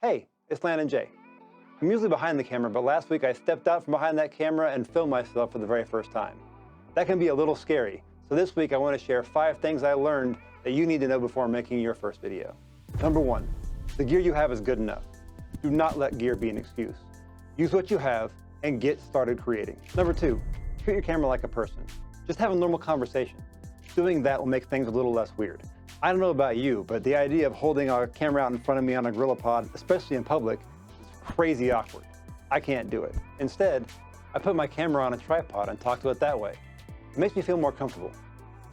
Hey, it's Landon J. I'm usually behind the camera, but last week I stepped out from behind that camera and filmed myself for the very first time. That can be a little scary, so this week I want to share 5 things I learned that you need to know before making your first video. Number 1, the gear you have is good enough. Do not let gear be an excuse. Use what you have and get started creating. Number 2, treat your camera like a person. Just have a normal conversation. Doing that will make things a little less weird. I don't know about you, but the idea of holding a camera out in front of me on a GorillaPod, especially in public, is crazy awkward. I can't do it. Instead, I put my camera on a tripod and talk to it that way. It makes me feel more comfortable.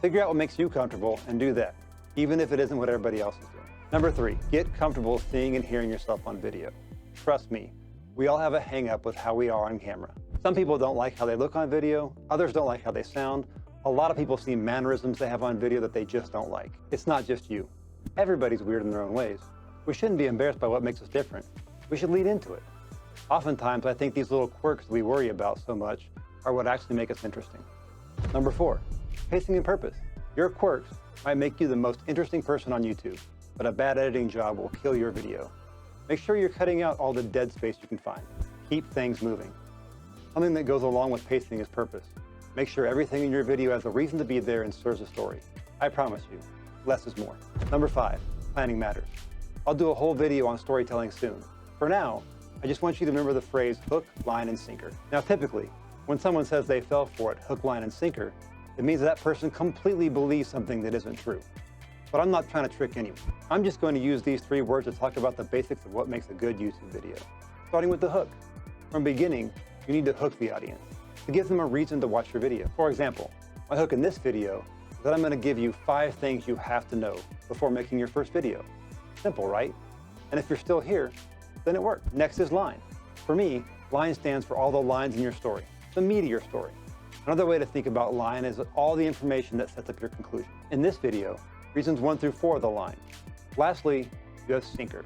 Figure out what makes you comfortable and do that, even if it isn't what everybody else is doing. Number 3, get comfortable seeing and hearing yourself on video. Trust me, we all have a hang-up with how we are on camera. Some people don't like how they look on video, others don't like how they sound. A lot of people see mannerisms they have on video that they just don't like. It's not just you. Everybody's weird in their own ways. We shouldn't be embarrassed by what makes us different. We should lead into it. Oftentimes, I think these little quirks we worry about so much are what actually make us interesting. Number 4, pacing and purpose. Your quirks might make you the most interesting person on YouTube, but a bad editing job will kill your video. Make sure you're cutting out all the dead space you can find. Keep things moving. Something that goes along with pacing is purpose. Make sure everything in your video has a reason to be there and serves a story. I promise you, less is more. Number 5, planning matters. I'll do a whole video on storytelling soon. For now, I just want you to remember the phrase hook, line, and sinker. Now typically, when someone says they fell for it, hook, line, and sinker, it means that person completely believes something that isn't true. But I'm not trying to trick anyone. I'm just going to use these 3 words to talk about the basics of what makes a good YouTube video. Starting with the hook. From the beginning, you need to hook the audience, to give them a reason to watch your video. For example, my hook in this video is that I'm going to give you 5 things you have to know before making your first video. Simple, right? And if you're still here, then it worked. Next is line. For me, line stands for all the lines in your story, the meat of your story. Another way to think about line is all the information that sets up your conclusion. In this video, reasons 1 through 4 of the line. Lastly, you have sinker.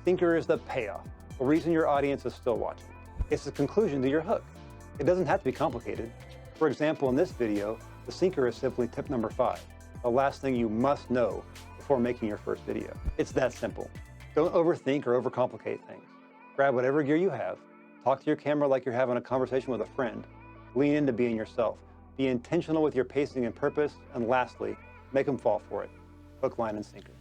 Sinker is the payoff, the reason your audience is still watching. It's the conclusion to your hook. It doesn't have to be complicated. For example, in this video, the sinker is simply tip number 5, the last thing you must know before making your first video. It's that simple. Don't overthink or overcomplicate things. Grab whatever gear you have, talk to your camera like you're having a conversation with a friend, lean into being yourself, be intentional with your pacing and purpose, and lastly, make them fall for it. Hook, line, and sinker.